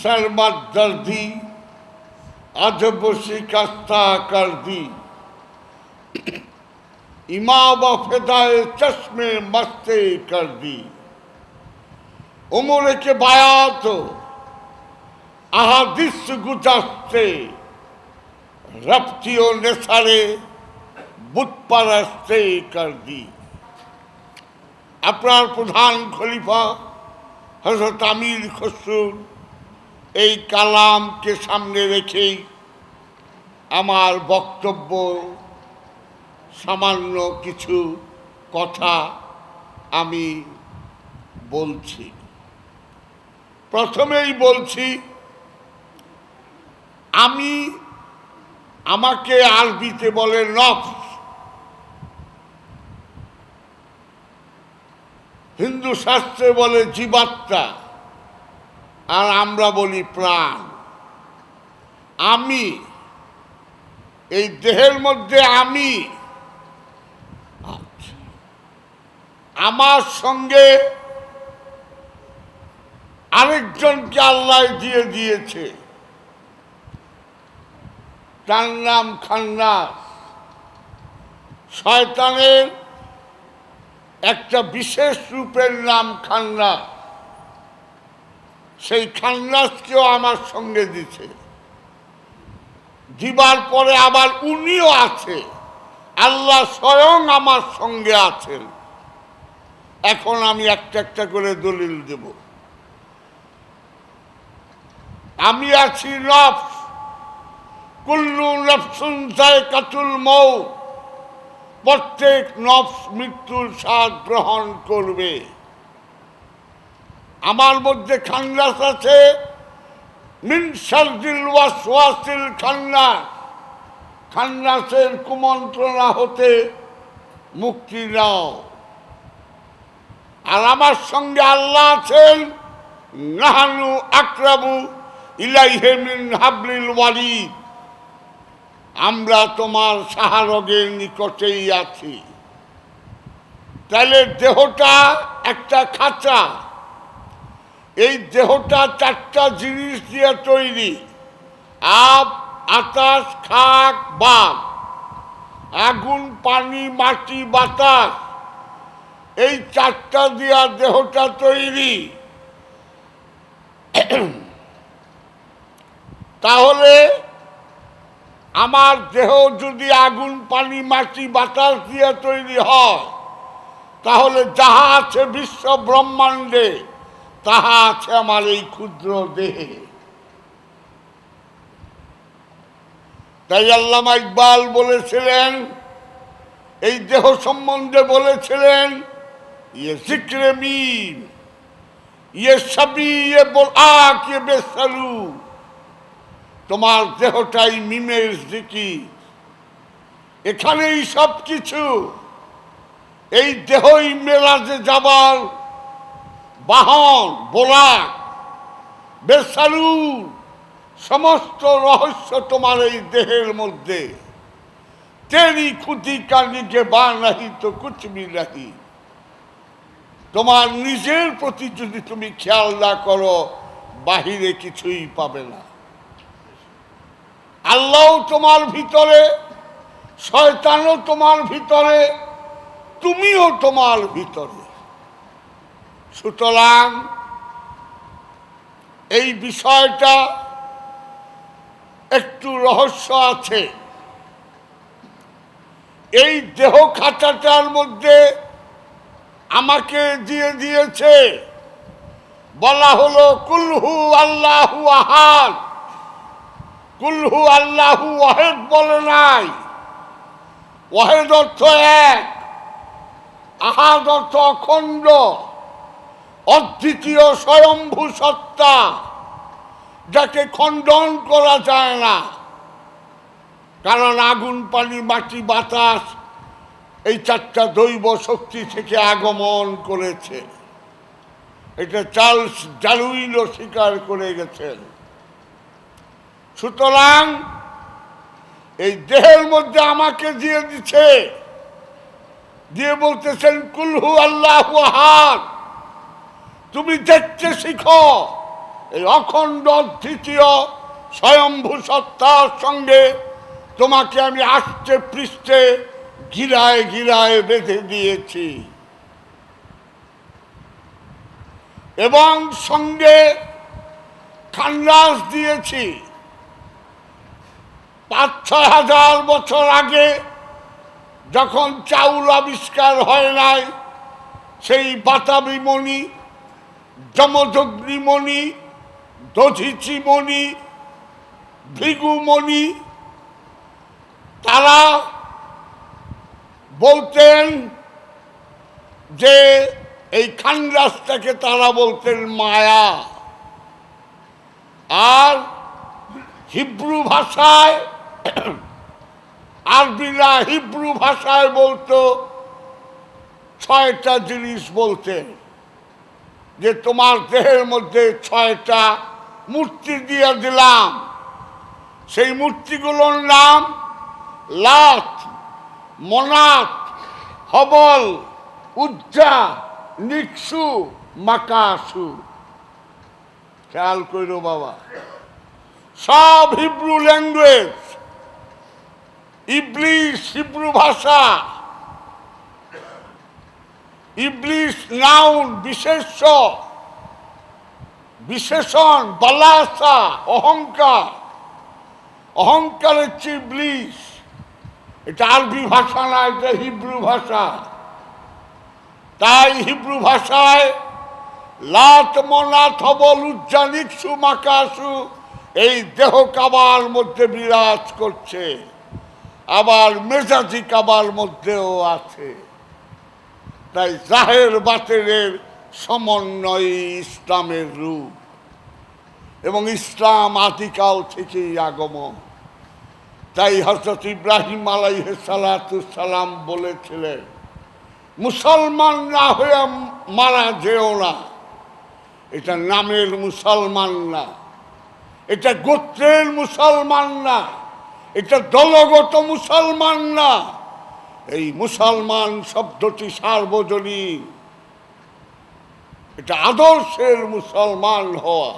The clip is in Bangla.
सरमत दर्दी अजब शिकस्ता कर दी इमाम फिदाए चश्मे मस्ते कर दी उम्र के बायात अहादिस गुजरते रफ्तियों ने सारे बुत परस्ते कर दी। আপনার প্রধান খলিফা হযরত আমির খসরুর এই কালামকে সামনে রেখেই আমার বক্তব্য সামান্য কিছু কথা আমি বলছি। প্রথমেই বলছি, আমাকে আরবিতে বলে নফস, হিন্দু শাস্ত্রে বলে জীবাত্মা, আর আমরা বলি প্রাণ। আমি এই দেহের মধ্যে আমার সঙ্গে আরেকজনকে আল্লাহ দিয়ে দিয়েছে, তার নাম খান্নাস। শয়তানের একটা বিশেষ রূপের নাম খান্নাস। সেই খান্নাসকেও আমার সঙ্গে দিছে, দিবার পরে আবার উনিও আছে, আল্লাহ স্বয়ং আমার সঙ্গে আছেন। এখন আমি একটা একটা করে দলিল দেব। আমি আছি নফস, কুল্লু নফসুন যায়কাতুল মউত, প্রত্যেক নফস মৃত্যুর স্বাদ গ্রহণ করবে। আমার মধ্যে খান্নাস আছে, মিন শাররিল ওয়াসওয়াসিল খান্নাস, খান্নাসের কুমন্ত্রণা হতে মুক্তি নাও। আর আমার সঙ্গে আল্লাহ আছেন, নাহানু আকরাবু ইলাইহি মিন হাবলিল ওয়ারিদ, আমরা তোমার সাহারগের নিকটেই আছি। তাহলে দেহটা একটা খাঁচা, এই দেহটা চারটা জিনিস দিয়ে তৈরি, আব, আকাশ, খাক, বাদ, আগুন, পানি, মাটি, বাতাস, এই চারটা দিয়া দেহটা তৈরি। তাহলে আমার দেহ যদি আগুন, পানি, মাটি, বাতাস দিয়ে তৈরি হয়, তাহলে যাহা আছে বিশ্ব ব্রহ্মাণ্ডে তাহা আছে আমার এই ক্ষুদ্র দেহে। তাই আল্লামা ইকবাল বলেছিলেন, এই দেহ সম্বন্ধে বলেছিলেন, ইয়ে জিক্রে মিম, ইয়ে সবই, ইয়ে বোরআক, ইয়ে বেসালু, তোমার দেহটাই মিমের জিকির, এখানেই সব কিছু। এই দেহই মেরাজে যাবার বাহন, বোরাক, বেসালু, সমস্ত রহস্য তোমার এই দেহের মধ্যে। তেরি খুদি কানিকে বা নাহি তো কুছ ভি নাহি, তোমার নিজের প্রতি যদি তুমি খেয়াল না করো, বাহিরে কিছুই পাবে না। আল্লাহ তোমার ভিতরে, শয়তানও তোমার ভিতরে, তুমিও তোমার ভিতরে। সুতরাং এই বিষয়টা একটু রহস্য আছে। এই দেহ খাঁচাটার মধ্যে আমাকে দিয়ে দিয়েছে, বলা হলো কুলহু আল্লাহু আহাদ। কুলহু আল্লাহু ওয়াহিদ বলে নাই, ওয়াহিদ অর্থ এক, আহাদ অর্থ অখণ্ড, অদ্বিতীয় স্বয়ম্ভু সত্তা, যাকে খণ্ডন করা যায় না। কারণ আগুন, পানি, মাটি, বাতাস এই চারটা দৈব শক্তি থেকে আগমন করেছে, এটা চার্লস ডারউইনও স্বীকার করে গেছেন। সুতরাং এই দেহের মধ্যে আমাকে দিয়ে দিচ্ছে, দিয়ে বলতেছেন কুলহু আল্লাহু আহাদ, তুমি দেখতে শিখো, এই অখণ্ড দ্বিতীয় স্বয়ম্ভূ সত্তার সঙ্গে তোমাকে আমি আষ্টে পৃষ্ঠে গিরায় গিরায় বেঁধে দিয়েছি এবং সঙ্গে খান্ডাস দিয়েছি। ৫-৬ হাজার বছর আগে যখন চাউল আবিষ্কার হয় নাই, সেই বাতাবি মণি, যমদগ্নিমণি, দধিচিমণি, ভৃগুমণি তারা বলতেন যে এই খান্ডাসটাকে তারা বলতেন মায়া। আর হিব্রু ভাষায়, আরবিরা হিব্রু ভাষায় বলতো 6টা জিনিস বলতেন, যে তোমার দেহের মধ্যে 6টা মূর্তি দিয়ে দিলাম। সেই মূর্তিগুলোর নাম লাত, মনাত, হবল, উজ্জা, নিকসু, মাকাসু। খেয়াল করো বাবা, সব হিব্রু ল্যাঙ্গুয়েজ। ইবলিস হিব্রু ভাষা, ইবলিস নাউন বিশেষ্য, বিশেষণ বালাসা অহংকার, অহংকারের চেয়ে ইবলিস। এটা আরবি ভাষা না, এটা হিব্রু ভাষা। তাই হিব্রু ভাষায় লাত, মনাত, হবল, উজ্জা, নিকসু, মাকাসু এই দেহ কাবার মধ্যে বিরাজ করছে, আবার মেজাজি কাবার মধ্যেও আছে। তাই জাহের বাতেনের সমন্বয় ইসলামের রূপ, এবং ইসলাম আদিকাল থেকেই আগমন। তাই হযরত ইব্রাহিম আলাইহিস সালাম বলেছিলেন, মুসলমান না হয়ে মারা যেও না। এটা নামের মুসলমান না, এটা গোত্রের মুসলমান না, এটা দলগত মুসলমান না। এই মুসলমান শব্দটি সার্বজনীন, এটা আদর্শের মুসলমান হওয়া।